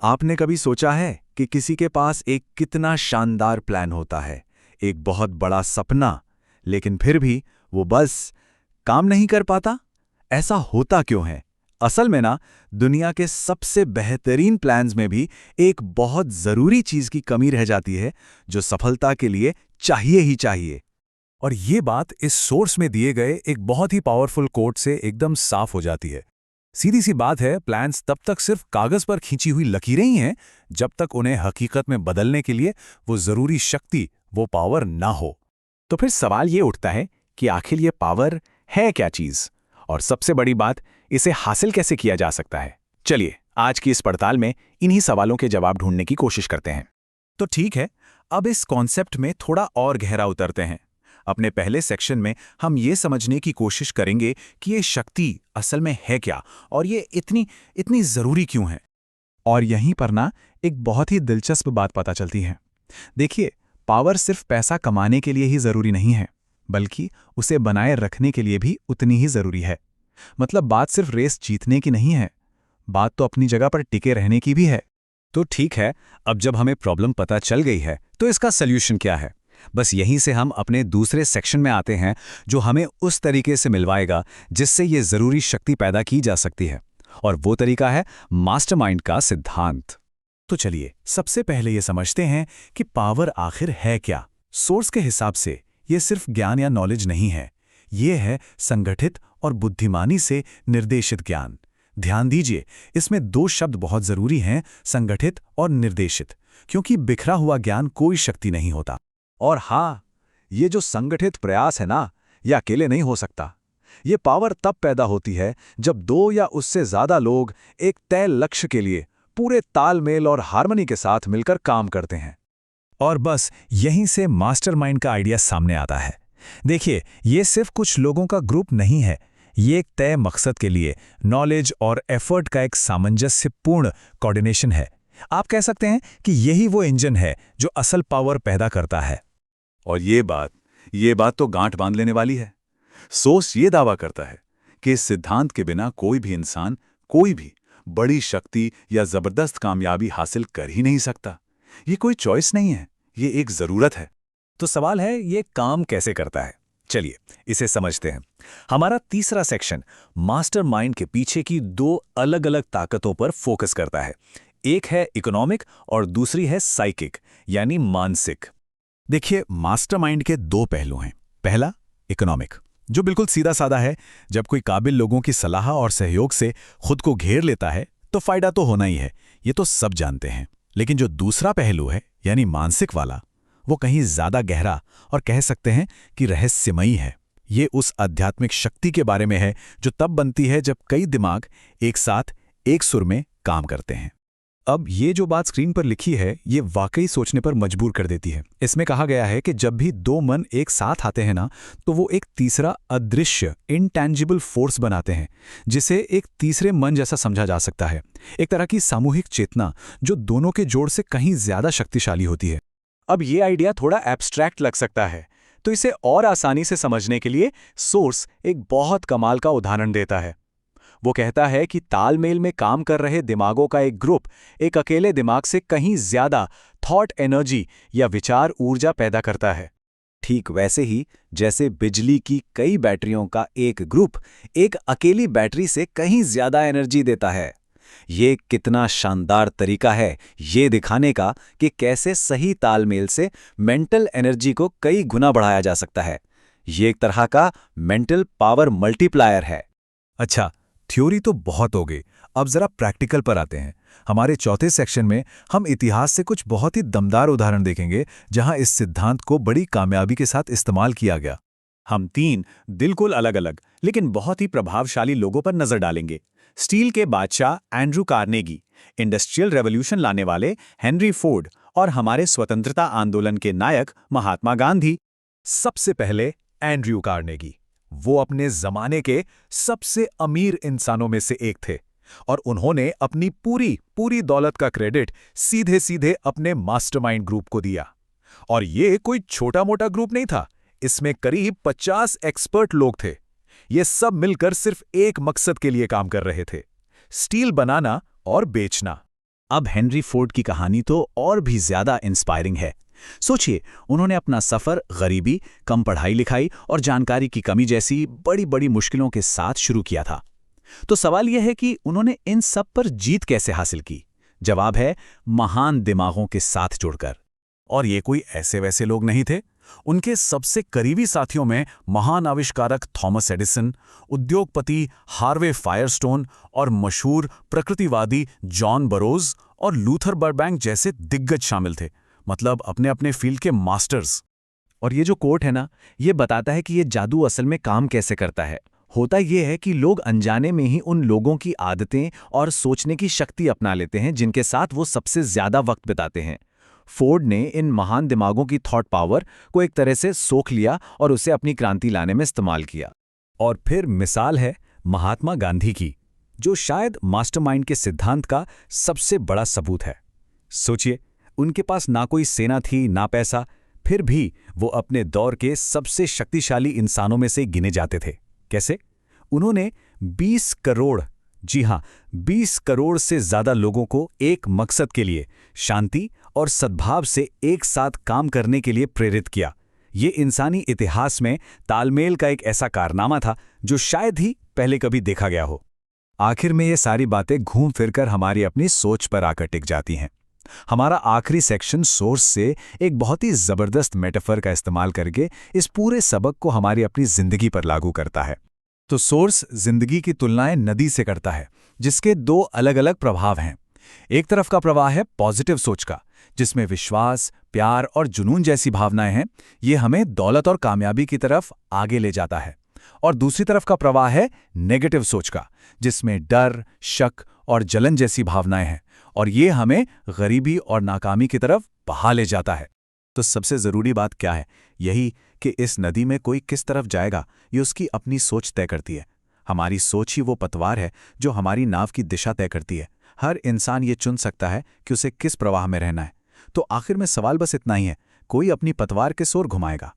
आपने कभी सोचा है कि किसी के पास एक कितना शानदार प्लान होता है, एक बहुत बड़ा सपना, लेकिन फिर भी वो बस काम नहीं कर पाता? ऐसा होता क्यों है? असल में ना, दुनिया के सबसे बेहतरीन प्लान्स में भी एक बहुत जरूरी चीज की कमी रह जाती है, जो सफलता के लिए चाहिए ही चाहिए। और ये बात इस सोर्स में दिए गए एक बहुत ही पावरफुल कोट से एकदम साफ हो जाती है। सीधी सी बात है, प्लान्स तब तक सिर्फ कागज पर खींची हुई लकीरें ही हैं जब तक उन्हें हकीकत में बदलने के लिए वो जरूरी शक्ति, वो पावर ना हो। तो फिर सवाल ये उठता है कि आखिर ये पावर है क्या चीज, और सबसे बड़ी बात, इसे हासिल कैसे किया जा सकता है। चलिए आज की इस पड़ताल में इन्हीं सवालों के जवाब ढूंढने की कोशिश करते हैं। तो ठीक है, अब इस कॉन्सेप्ट में थोड़ा और गहरा उतरते हैं। अपने पहले सेक्शन में हम ये समझने की कोशिश करेंगे कि ये शक्ति असल में है क्या और ये इतनी इतनी जरूरी क्यों है। और यहीं पर ना एक बहुत ही दिलचस्प बात पता चलती है। देखिए, पावर सिर्फ पैसा कमाने के लिए ही जरूरी नहीं है, बल्कि उसे बनाए रखने के लिए भी उतनी ही जरूरी है। मतलब बात सिर्फ रेस जीतने की नहीं है, बात तो अपनी जगह पर टिके रहने की भी है। तो ठीक है, अब जब हमें प्रॉब्लम पता चल गई है तो इसका सल्यूशन क्या है। बस यहीं से हम अपने दूसरे सेक्शन में आते हैं, जो हमें उस तरीके से मिलवाएगा जिससे ये जरूरी शक्ति पैदा की जा सकती है, और वो तरीका है मास्टरमाइंड का सिद्धांत। तो चलिए सबसे पहले ये समझते हैं कि पावर आखिर है क्या। सोर्स के हिसाब से ये सिर्फ ज्ञान या नॉलेज नहीं है, ये है संगठित और बुद्धिमानी से निर्देशित ज्ञान। ध्यान दीजिए, इसमें दो शब्द बहुत जरूरी हैं, संगठित और निर्देशित, क्योंकि बिखरा हुआ ज्ञान कोई शक्ति नहीं होता। और हाँ, ये जो संगठित प्रयास है ना, ये अकेले नहीं हो सकता। ये पावर तब पैदा होती है जब दो या उससे ज्यादा लोग एक तय लक्ष्य के लिए पूरे तालमेल और हार्मनी के साथ मिलकर काम करते हैं। और बस यहीं से मास्टरमाइंड का आइडिया सामने आता है। देखिए, ये सिर्फ कुछ लोगों का ग्रुप नहीं है, ये एक तय मकसद के लिए नॉलेज और एफर्ट का एक सामंजस्यपूर्ण कोऑर्डिनेशन है। आप कह सकते हैं कि यही वो इंजन है जो असल पावर पैदा करता है। और ये बात तो गांठ बांध लेने वाली है। सोर्स ये दावा करता है कि इस सिद्धांत के बिना कोई भी इंसान कोई भी बड़ी शक्ति या जबरदस्त कामयाबी हासिल कर ही नहीं सकता। ये कोई चॉइस नहीं है, ये एक जरूरत है। तो सवाल है, ये काम कैसे करता है? चलिए इसे समझते हैं। हमारा तीसरा सेक्शन मास्टरमाइंड के पीछे की दो अलग अलग ताकतों पर फोकस करता है। एक है इकोनॉमिक और दूसरी है साइकिक, यानी मानसिक। देखिए, मास्टरमाइंड के दो पहलू हैं। पहला, इकोनॉमिक, जो बिल्कुल सीधा साधा है। जब कोई काबिल लोगों की सलाह और सहयोग से खुद को घेर लेता है तो फायदा तो होना ही है, ये तो सब जानते हैं। लेकिन जो दूसरा पहलू है, यानी मानसिक वाला, वो कहीं ज्यादा गहरा और कह सकते हैं कि रहस्यमयी है। ये उस आध्यात्मिक शक्ति के बारे में है जो तब बनती है जब कई दिमाग एक साथ एक सुर में काम करते हैं। अब ये जो बात स्क्रीन पर लिखी है, ये वाकई सोचने पर मजबूर कर देती है। इसमें कहा गया है कि जब भी दो मन एक साथ आते हैं ना, तो वो एक तीसरा अदृश्य इंटैंजिबल फोर्स बनाते हैं, जिसे एक तीसरे मन जैसा समझा जा सकता है। एक तरह की सामूहिक चेतना जो दोनों के जोड़ से कहीं ज्यादा शक्तिशाली होती है। अब ये आइडिया थोड़ा एब्स्ट्रैक्ट लग सकता है, तो इसे और आसानी से समझने के लिए सोर्स एक बहुत कमाल का उदाहरण देता है। वो कहता है कि तालमेल में काम कर रहे दिमागों का एक ग्रुप एक अकेले दिमाग से कहीं ज्यादा थॉट एनर्जी या विचार ऊर्जा पैदा करता है। ठीक वैसे ही जैसे बिजली की कई बैटरियों का एक ग्रुप एक अकेली बैटरी से कहीं ज्यादा एनर्जी देता है। ये कितना शानदार तरीका है ये दिखाने का कि कैसे सही तालमेल से मेंटल एनर्जी को कई गुना बढ़ाया जा सकता है। ये एक तरह का मेंटल पावर मल्टीप्लायर है। अच्छा, थ्योरी तो बहुत हो गई, अब जरा प्रैक्टिकल पर आते हैं। हमारे चौथे सेक्शन में हम इतिहास से कुछ बहुत ही दमदार उदाहरण देखेंगे जहां इस सिद्धांत को बड़ी कामयाबी के साथ इस्तेमाल किया गया। हम तीन बिल्कुल अलग अलग लेकिन बहुत ही प्रभावशाली लोगों पर नजर डालेंगे। स्टील के बादशाह एंड्रू कार्नेगी, इंडस्ट्रियल रेवोल्यूशन लाने वाले हेनरी फोर्ड और हमारे स्वतंत्रता आंदोलन के नायक महात्मा गांधी। सबसे पहले एंड्रयू कार्नेगी। वो अपने जमाने के सबसे अमीर इंसानों में से एक थे और उन्होंने अपनी पूरी दौलत का क्रेडिट सीधे सीधे अपने मास्टरमाइंड ग्रुप को दिया। और ये कोई छोटा मोटा ग्रुप नहीं था, इसमें करीब 50 एक्सपर्ट लोग थे। ये सब मिलकर सिर्फ एक मकसद के लिए काम कर रहे थे, स्टील बनाना और बेचना। अब हेनरी फोर्ड की कहानी तो और भी ज्यादा इंस्पायरिंग है। सोचिए, उन्होंने अपना सफर गरीबी, कम पढ़ाई लिखाई और जानकारी की कमी जैसी बड़ी बड़ी मुश्किलों के साथ शुरू किया था। तो सवाल यह है कि उन्होंने इन सब पर जीत कैसे हासिल की? जवाब है, महान दिमागों के साथ जुड़कर। और ये कोई ऐसे वैसे लोग नहीं थे। उनके सबसे करीबी साथियों में महान आविष्कारक थॉमस एडिसन, उद्योगपति हार्वे फायरस्टोन और मशहूर प्रकृतिवादी जॉन बरोज और लूथर बर्बैंक जैसे दिग्गज शामिल थे। मतलब अपने अपने फील्ड के मास्टर्स। और ये जो कोट है ना, ये बताता है कि ये जादू असल में काम कैसे करता है। होता ये है कि लोग अनजाने में ही उन लोगों की आदतें और सोचने की शक्ति अपना लेते हैं जिनके साथ वो सबसे ज्यादा वक्त बिताते हैं। फोर्ड ने इन महान दिमागों की थॉट पावर को एक तरह से सोख लिया और उसे अपनी क्रांति लाने में इस्तेमाल किया। और फिर मिसाल है महात्मा गांधी की, जो शायद मास्टरमाइंड के सिद्धांत का सबसे बड़ा सबूत है। सोचिए, उनके पास ना कोई सेना थी, ना पैसा, फिर भी वो अपने दौर के सबसे शक्तिशाली इंसानों में से गिने जाते थे। कैसे? उन्होंने 20 करोड़, जी हां, 20 करोड़ से ज्यादा लोगों को एक मकसद के लिए, शांति और सद्भाव से एक साथ काम करने के लिए प्रेरित किया। ये इंसानी इतिहास में तालमेल का एक ऐसा कारनामा था जो शायद ही पहले कभी देखा गया हो। आखिर में ये सारी बातें घूम फिरकर हमारी अपनी सोच पर आकर टिक जाती हैं। हमारा आखिरी सेक्शन सोर्स से एक बहुत ही जबरदस्त मेटाफर का इस्तेमाल करके इस पूरे सबक को हमारी अपनी जिंदगी पर लागू करता है। तो सोर्स जिंदगी की तुलनाएं नदी से करता है, जिसके दो अलग अलग प्रभाव हैं। एक तरफ का प्रवाह है पॉजिटिव सोच का, जिसमें विश्वास, प्यार और जुनून जैसी भावनाएं हैं। ये हमें दौलत और कामयाबी की तरफ आगे ले जाता है। और दूसरी तरफ का प्रवाह है नेगेटिव सोच का, जिसमें डर, शक और जलन जैसी भावनाएं हैं, और ये हमें गरीबी और नाकामी की तरफ बहा ले जाता है। तो सबसे ज़रूरी बात क्या है? यही कि इस नदी में कोई किस तरफ जाएगा, ये उसकी अपनी सोच तय करती है। हमारी सोच ही वो पतवार है जो हमारी नाव की दिशा तय करती है। हर इंसान ये चुन सकता है कि उसे किस प्रवाह में रहना है। तो आखिर में सवाल बस इतना ही है, कोई अपनी पतवार किस ओर घुमाएगा?